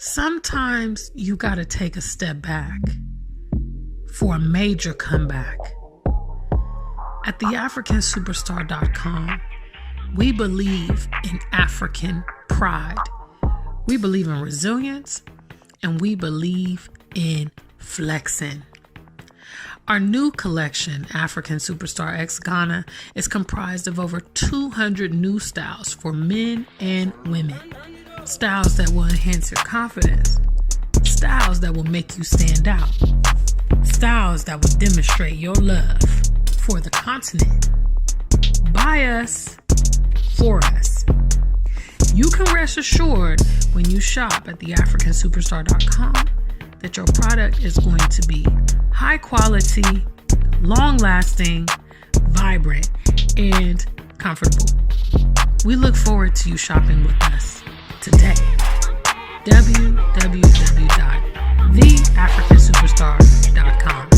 Sometimes you got to take a step back for a major comeback. At the Afrikansuperstar.com, we believe in African pride. We believe in resilience, and we believe in flexing. Our new collection, African Superstar X Ghana, is comprised of over 200 new styles for men and women. Styles that will enhance your confidence. Styles that will make you stand out. Styles that will demonstrate your love for the continent. By us, for us. You can rest assured when you shop at the Afrikansuperstar.com that your product is going to be high quality, long lasting, vibrant, and comfortable. We look forward to you shopping with us today. www.theafrikansuperstar.com.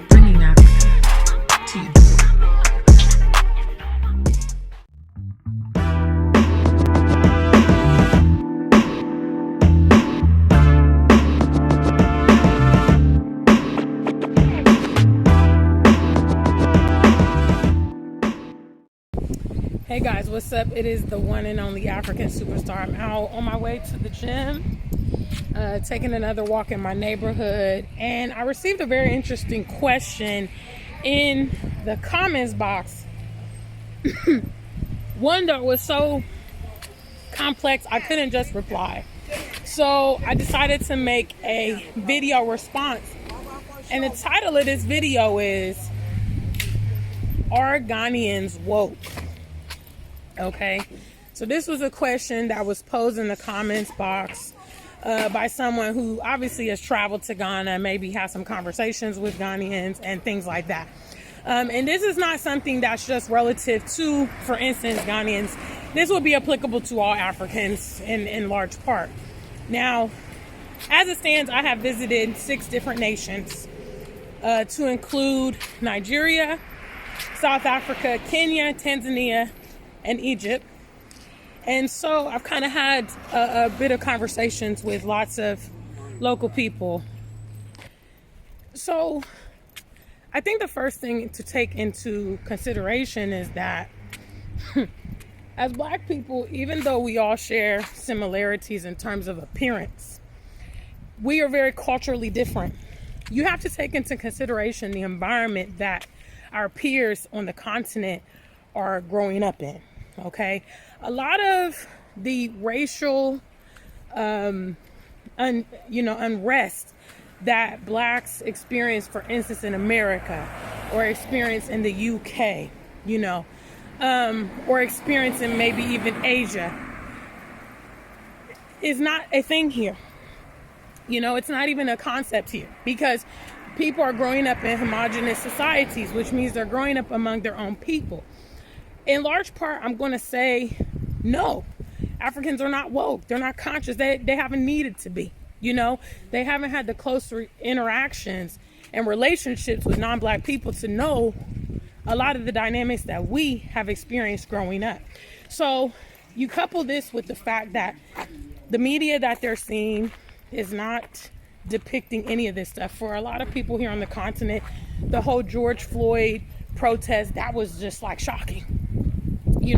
Bringing Africa to your door. Hey guys, what's up? It is the one and only African Superstar. I'm out on my way to the gym, taking another walk in my neighborhood, and I received a very interesting question in the comments box. One that was so complex I couldn't just reply. So I decided to make a video response, and the title of this video is "Are Ghanaians Woke?" Okay, so this was a question that was posed in the comments box by someone who obviously has traveled to Ghana, maybe has some conversations with Ghanaians and things like that. And this is not something that's just relative to, for instance, Ghanaians. This will be applicable to all Africans in large part. Now, as it stands, I have visited 6 different nations to include Nigeria, South Africa, Kenya, Tanzania, and Egypt. And so I've kind of had a bit of conversations with lots of local people. So I think the first thing to take into consideration is that as Black people, even though we all share similarities in terms of appearance, we are very culturally different. You have to take into consideration the environment that our peers on the continent are growing up in. Okay, a lot of the racial, unrest that Blacks experience, for instance, in America, or experience in the UK, or experience in maybe even Asia, is not a thing here. It's not even a concept here, because people are growing up in homogenous societies, which means they're growing up among their own people. In large part, I'm going to say no. Africans are not woke. They're not conscious. They haven't needed to be. They haven't had the close interactions and relationships with non-Black people to know a lot of the dynamics that we have experienced growing up. So you couple this with the fact that the media that they're seeing is not depicting any of this stuff. For a lot of people here on the continent, the whole George Floyd protest, that was just like shocking.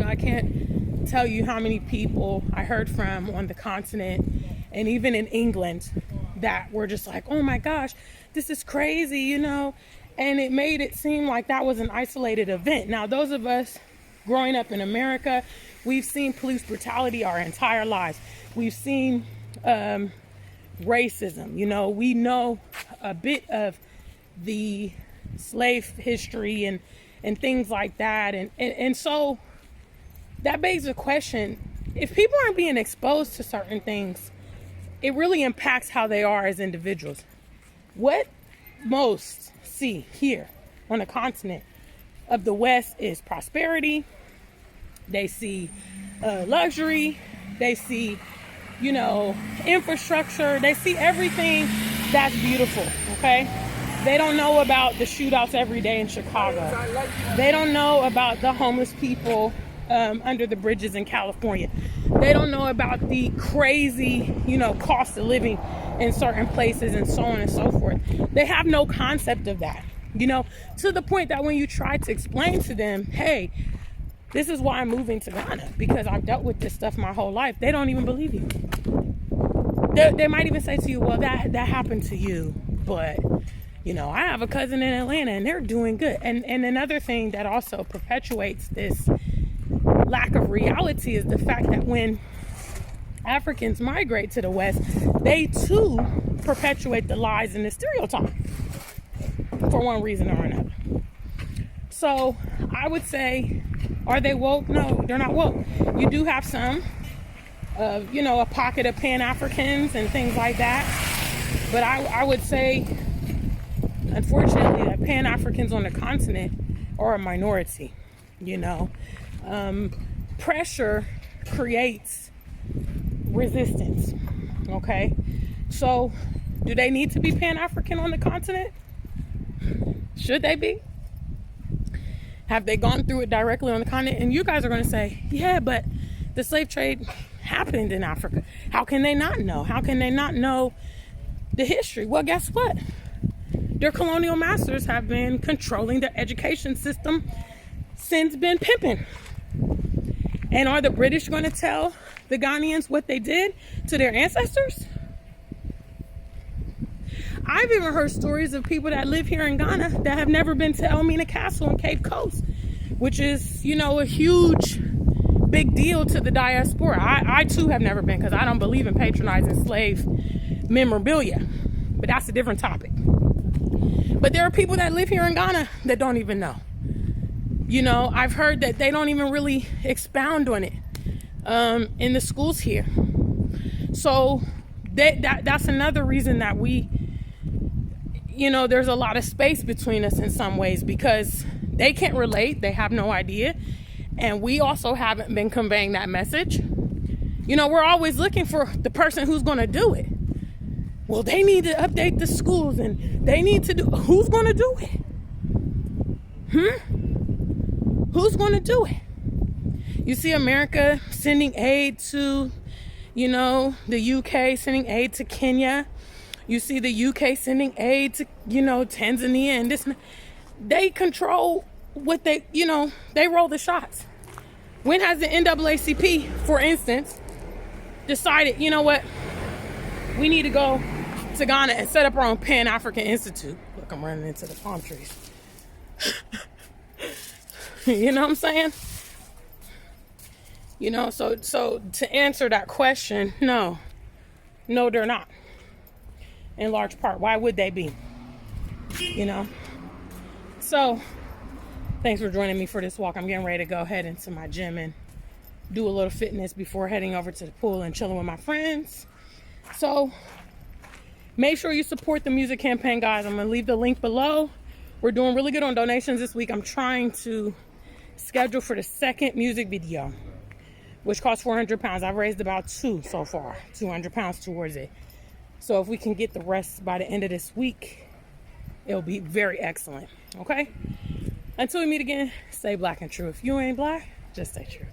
I can't tell you how many people I heard from on the continent and even in England that were just like, oh my gosh, this is crazy, and it made it seem like that was an isolated event. Now, those of us growing up in America, we've seen police brutality our entire lives. We've seen racism. We know a bit of the slave history and things like that. And so that begs the question, if people aren't being exposed to certain things, it really impacts how they are as individuals. What most see here on the continent of the West is prosperity. They see luxury. They see, infrastructure. They see everything that's beautiful, okay? They don't know about the shootouts every day in Chicago. They don't know about the homeless people under the bridges in California. They don't know about the crazy, cost of living in certain places and so on and so forth. They have no concept of that, to the point that when you try to explain to them, hey, this is why I'm moving to Ghana, because I've dealt with this stuff my whole life, they don't even believe you. They might even say to you, well, that happened to you, but I have a cousin in Atlanta and they're doing good. And another thing that also perpetuates this lack of reality is the fact that when Africans migrate to the West, they too perpetuate the lies and the stereotype for one reason or another. So I would say, are they woke? No, they're not woke. You do have some, a pocket of Pan-Africans and things like that. But I would say, unfortunately, that Pan-Africans on the continent are a minority. Pressure creates resistance. Okay, so do they need to be Pan-African on the continent? Should they be? Have they gone through it directly on the continent? And you guys are going to say, yeah, but the slave trade happened in Africa. How can they not know? How can they not know the history? Well, guess what? Their colonial masters have been controlling their education system since been pimping. And are the British going to tell the Ghanaians what they did to their ancestors? I've even heard stories of people that live here in Ghana that have never been to Elmina Castle on Cape Coast, which is, a huge, big deal to the diaspora. I too have never been, because I don't believe in patronizing slave memorabilia, but that's a different topic. But there are people that live here in Ghana that don't even know. I've heard that they don't even really expound on it in the schools here. So that's another reason that we, there's a lot of space between us in some ways, because they can't relate. They have no idea. And we also haven't been conveying that message. We're always looking for the person who's going to do it. Well, they need to update the schools and they need to do, who's going to do it? Who's going to do it? You see America sending aid to, the UK, sending aid to Kenya. You see the UK sending aid to, Tanzania and this. They control what they roll the shots. When has the NAACP, for instance, decided, what, we need to go to Ghana and set up our own Pan-African Institute? Look, I'm running into the palm trees. You know what I'm saying? So to answer that question, no, they're not. In large part, why would they be? So thanks for joining me for this walk. I'm getting ready to go head into my gym and do a little fitness before heading over to the pool and chilling with my friends. So make sure you support the music campaign, guys. I'm going to leave the link below. We're doing really good on donations this week. I'm trying to schedule for the second music video, which costs 400 pounds. I've raised about 2 so far, 200 pounds towards it. So if we can get the rest by the end of this week, it'll be very excellent. Okay? Until we meet again, stay black and true. If you ain't black, just stay true.